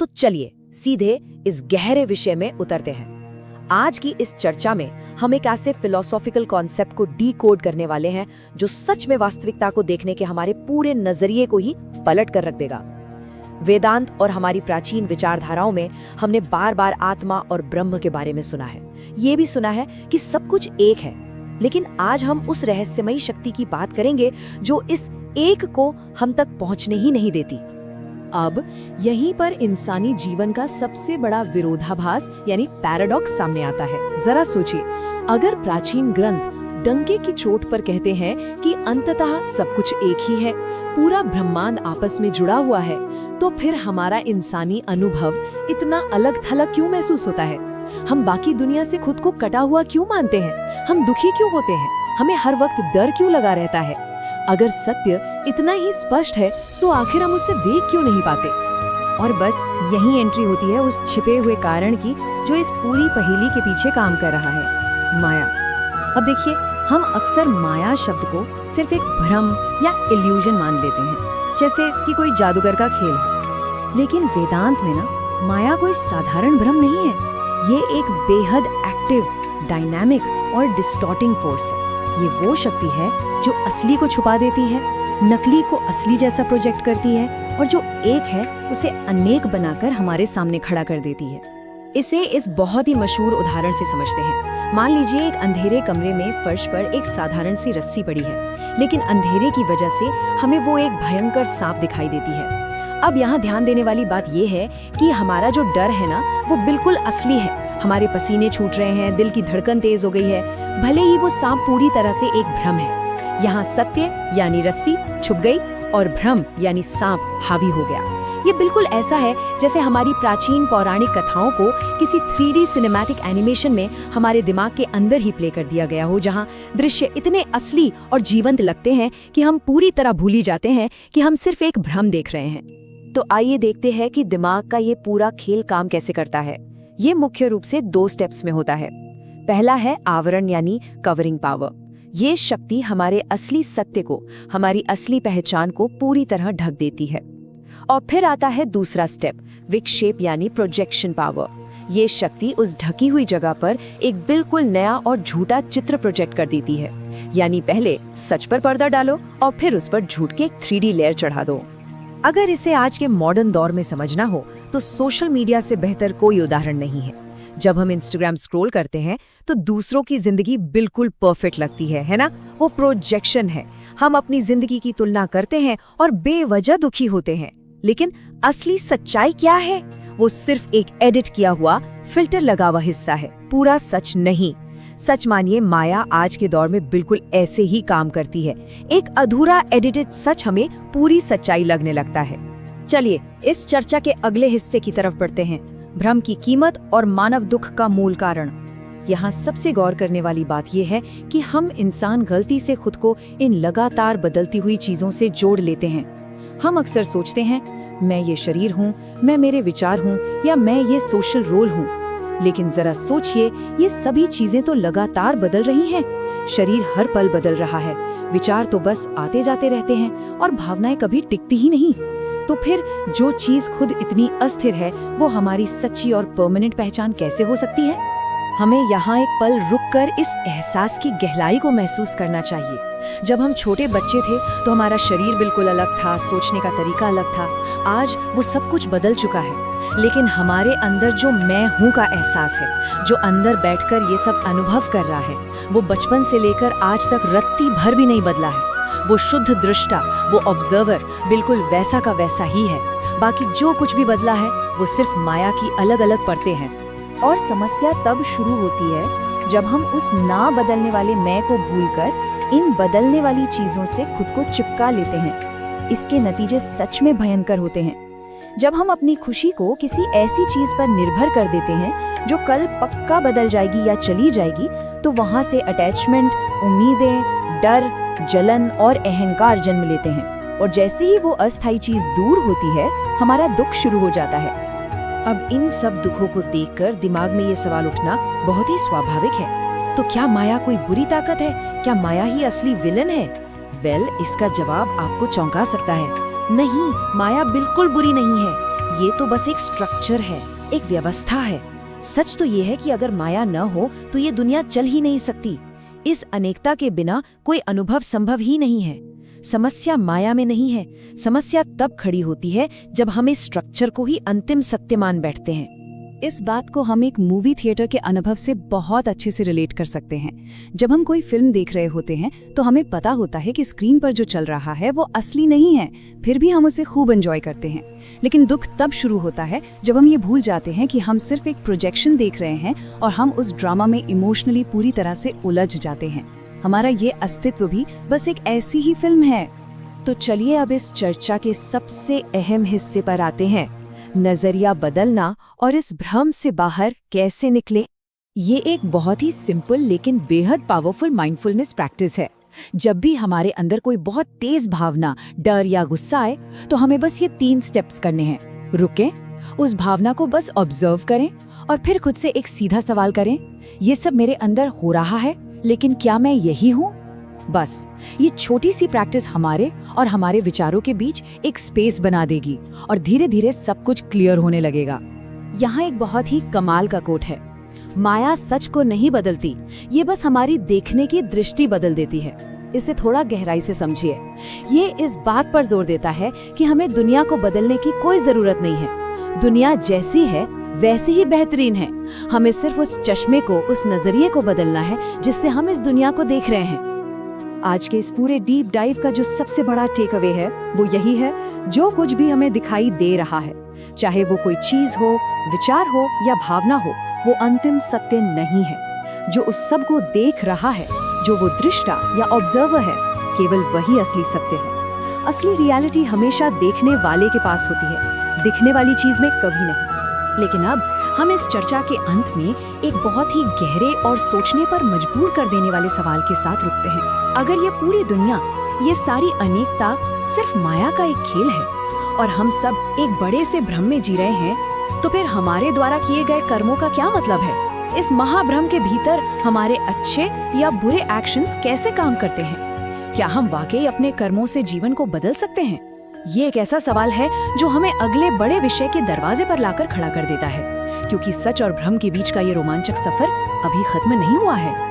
तो चलिए सीधे इस गहरे विषय में उतरते हैं। आज की इस चर्चा में हम एक ऐसे फिलोसॉफिकल कॉन्सेप्ट को डीकोड करने वाले हैं जो सच में वास्तविकता को देखने के हमारे पूरे नजरिए को ही पलट कर रख देगा। वेदांत और हमारी प्राचीन विचारधाराओं में हमने बार बार आत्मा और ब्रह्म के बारे में सुना है। ये भी सुना है कि सब कुछ एक है, लेकिन आज हम उस रहस्यमयी शक्ति की बात करेंगे जो इस एक को हम तक पहुंचने ही नहीं देती। अब यहीं पर इंसानी जीवन का सबसे बड़ा विरोधाभास यानी पैराडॉक्स सामने आता है। जरा सोचिए, अगर प्राचीन ग्रंथ डंके की चोट पर कहते हैं कि अंततः सब कुछ एक ही है, पूरा ब्रह्मांड आपस में जुड़ा हुआ है, तो फिर हमारा इंसानी अनुभव इतना अलग थलग क्यों महसूस होता है? हम बाकी दुनिया से खुद को कटा हुआ क्यों मानते हैं? हम दुखी क्यों होते हैं? हमें हर वक्त डर क्यों लगा रहता है? अगर सत्य इतना ही स्पष्ट है तो आखिर हम उसे देख क्यों नहीं पाते? और बस यही एंट्री होती है उस छिपे हुए कारण की जो इस पूरी पहेली के पीछे काम कर रहा है, माया। अब देखिए, हम अक्सर माया शब्द को सिर्फ एक भ्रम या इल्यूजन मान लेते हैं, जैसे कि कोई जादूगर का खेल है। लेकिन वेदांत में ना, माया कोई साधारण भ्रम नहीं है। ये एक बेहद एक्टिव, डायनामिक और डिस्टॉर्टिंग फोर्स है। ये वो शक्ति है जो असली को छुपा देती है, नकली को असली जैसा प्रोजेक्ट करती है और जो एक है उसे अनेक बनाकर हमारे सामने खड़ा कर देती है। इसे इस बहुत ही मशहूर उदाहरण से समझते हैं। मान लीजिए एक अंधेरे कमरे में फर्श पर एक साधारण सी रस्सी पड़ी है, लेकिन अंधेरे की वजह से हमें वो एक भयंकर सांप दिखाई देती है। अब यहाँ ध्यान देने वाली बात ये है कि हमारा जो डर है ना, वो बिल्कुल असली है। हमारे पसीने छूट रहे हैं, दिल की धड़कन तेज हो गई है, भले ही वो सांप पूरी तरह से एक भ्रम है। यहाँ सत्य यानी रस्सी छुप गई और भ्रम यानी सांप हावी हो गया। ये बिल्कुल ऐसा है जैसे हमारी प्राचीन पौराणिक कथाओं को किसी 3D सिनेमैटिक एनिमेशन में हमारे दिमाग के अंदर ही प्ले कर दिया गया हो, जहाँ दृश्य इतने असली और जीवंत लगते हैं कि हम पूरी तरह भूल ही जाते हैं कि हम सिर्फ एक भ्रम देख रहे हैं। तो आइए देखते हैं कि दिमाग का ये पूरा खेल काम कैसे करता है। ये मुख्य रूप से 2 स्टेप्स में होता है। पहला है आवरण यानी कवरिंग पावर। ये शक्ति हमारे असली सत्य को, हमारी असली पहचान को पूरी तरह ढक देती है। और फिर आता है दूसरा स्टेप, विक्षेप यानी प्रोजेक्शन पावर। ये शक्ति उस ढकी हुई जगह पर एक बिल्कुल नया और झूठा चित्र प्रोजेक्ट कर देती है। यानी पहले सच पर पर्दा डालो और फिर उस पर झूठ के एक 3D लेयर चढ़ा दो। अगर इसे आज के मॉडर्न दौर में समझना हो तो सोशल मीडिया से बेहतर कोई उदाहरण नहीं है। जब हम इंस्टाग्राम स्क्रॉल करते हैं तो दूसरों की जिंदगी बिल्कुल परफेक्ट लगती है ना? वो प्रोजेक्शन है। हम अपनी जिंदगी की तुलना करते हैं और बेवजह दुखी होते हैं। लेकिन असली सच्चाई क्या है? वो सिर्फ एक एडिट किया हुआ, फिल्टर लगा हुआ हिस्सा है, पूरा सच नहीं। सच मानिए, माया आज के दौर में बिल्कुल ऐसे ही काम करती है। एक अधूरा एडिटेड सच हमें पूरी सच्चाई लगने लगता है। चलिए इस चर्चा के अगले हिस्से की तरफ बढ़ते हैं, भ्रम की कीमत और मानव दुख का मूल कारण। यहाँ सबसे गौर करने वाली बात यह है कि हम इंसान गलती से खुद को इन लगातार बदलती हुई चीजों से जोड़ लेते हैं। हम अक्सर सोचते हैं, मैं ये शरीर हूँ, मैं मेरे विचार हूँ, या मैं ये सोशल रोल हूँ। लेकिन जरा सोचिए, ये सभी चीजें तो लगातार बदल रही हैं। शरीर हर पल बदल रहा है, विचार तो बस आते जाते रहते हैं और भावनाएं कभी टिकती ही नहीं। तो फिर जो चीज खुद इतनी अस्थिर है, वो हमारी सच्ची और परमानेंट पहचान कैसे हो सकती है? हमें यहाँ एक पल रुककर इस एहसास की गहराई को महसूस करना चाहिए। जब हम छोटे बच्चे थे तो हमारा शरीर बिल्कुल अलग था, सोचने का तरीका अलग था। आज वो सब कुछ बदल चुका है, लेकिन हमारे अंदर जो मैं हूँ का एहसास है, जो अंदर बैठकर ये सब अनुभव कर रहा है, वो बचपन से लेकर आज तक रत्ती भर भी नहीं बदला है। वो शुद्ध दृष्टा, वो ऑब्जर्वर बिल्कुल वैसा का वैसा ही है। बाकी जो कुछ भी बदला है वो सिर्फ माया की अलग अलग परतें हैं। और समस्या तब शुरू होती है जब हम उस ना बदलने वाले मैं को भूलकर इन बदलने वाली चीजों से खुद को चिपका लेते हैं। इसके नतीजे सच में भयंकर होते हैं। जब हम अपनी खुशी को किसी ऐसी चीज पर निर्भर कर देते हैं जो कल पक्का बदल जाएगी या चली जाएगी, तो वहां से अटैचमेंट, उम्मीदें, डर, जलन और अहंकार जन्म लेते हैं। और जैसे ही वो अस्थायी चीज दूर होती है, हमारा दुख शुरू हो जाता है। अब इन सब दुखों को देखकर दिमाग में ये सवाल उठना बहुत ही स्वाभाविक है, तो क्या माया कोई बुरी ताकत है? क्या माया ही असली विलन है? इसका जवाब आपको चौंका सकता है। नहीं, माया बिल्कुल बुरी नहीं है। ये तो बस एक स्ट्रक्चर है, एक व्यवस्था है। सच तो ये है कि अगर माया न हो तो ये दुनिया चल ही नहीं सकती। इस अनेकता के बिना कोई अनुभव संभव ही नहीं है। समस्या माया में नहीं है, समस्या तब खड़ी होती है जब हम इस स्ट्रक्चर को ही अंतिम सत्य मान बैठते हैं। इस बात को हम एक मूवी थिएटर के अनुभव से बहुत अच्छे से रिलेट कर सकते हैं। जब हम कोई फिल्म देख रहे होते हैं तो हमें पता होता है कि स्क्रीन पर जो चल रहा है वो असली नहीं है, फिर भी हम उसे खूब एंजॉय करते हैं। लेकिन दुख तब शुरू होता है जब हम ये भूल जाते हैं कि हम सिर्फ एक प्रोजेक्शन देख रहे हैं और हम उस ड्रामा में इमोशनली पूरी तरह से उलझ जाते हैं। हमारा ये अस्तित्व भी बस एक ऐसी ही फिल्म है। तो चलिए अब इस चर्चा के सबसे अहम हिस्से पर आते हैं, नजरिया बदलना और इस भ्रम से बाहर कैसे निकले। ये एक बहुत ही सिंपल लेकिन बेहद पावरफुल माइंडफुलनेस प्रैक्टिस है। जब भी हमारे अंदर कोई बहुत तेज भावना, डर या गुस्सा आए तो हमें बस ये 3 स्टेप्स करने हैं। रुकें, उस भावना को बस ऑब्जर्व करें और फिर खुद से एक सीधा सवाल करें, ये सब मेरे अंदर हो रहा है, लेकिन क्या मैं यही हूँ? बस ये छोटी सी प्रैक्टिस हमारे और हमारे विचारों के बीच एक स्पेस बना देगी और धीरे धीरे सब कुछ क्लियर होने लगेगा। यहाँ एक बहुत ही कमाल का कोट है, माया सच को नहीं बदलती, ये बस हमारी देखने की दृष्टि बदल देती है। इसे थोड़ा गहराई से समझिए। ये इस बात पर जोर देता है कि हमें दुनिया को बदलने की कोई जरूरत नहीं है। दुनिया जैसी है वैसी ही बेहतरीन है। हमें सिर्फ उस चश्मे को, उस नजरिए को बदलना है जिससे हम इस दुनिया को देख रहे हैं। आज के इस पूरे डीप डाइव का जो सबसे बड़ा टेक अवे है वो यही है, जो कुछ भी हमें दिखाई दे रहा है, चाहे वो कोई चीज हो, विचार हो या भावना हो, वो अंतिम सत्य नहीं है। जो उस सब को देख रहा है, जो वो दृष्टा या ऑब्जर्वर है, केवल वही असली सत्य है। असली रियलिटी हमेशा देखने वाले के पास होती है, दिखने वाली चीज में कभी नहीं। लेकिन अब हम इस चर्चा के अंत में एक बहुत ही गहरे और सोचने पर मजबूर कर देने वाले सवाल के साथ रुकते हैं। अगर ये पूरी दुनिया, ये सारी अनेकता सिर्फ माया का एक खेल है और हम सब एक बड़े से भ्रम में जी रहे हैं, तो फिर हमारे द्वारा किए गए कर्मों का क्या मतलब है? इस महाभ्रम के भीतर हमारे अच्छे या बुरे एक्शंस कैसे काम करते हैं? क्या हम वाकई अपने कर्मों से जीवन को बदल सकते हैं? ये एक ऐसा सवाल है जो हमें अगले बड़े विषय के दरवाजे पर लाकर खड़ा कर देता है, क्योंकि सच और भ्रम के बीच का ये रोमांचक सफर अभी खत्म नहीं हुआ है।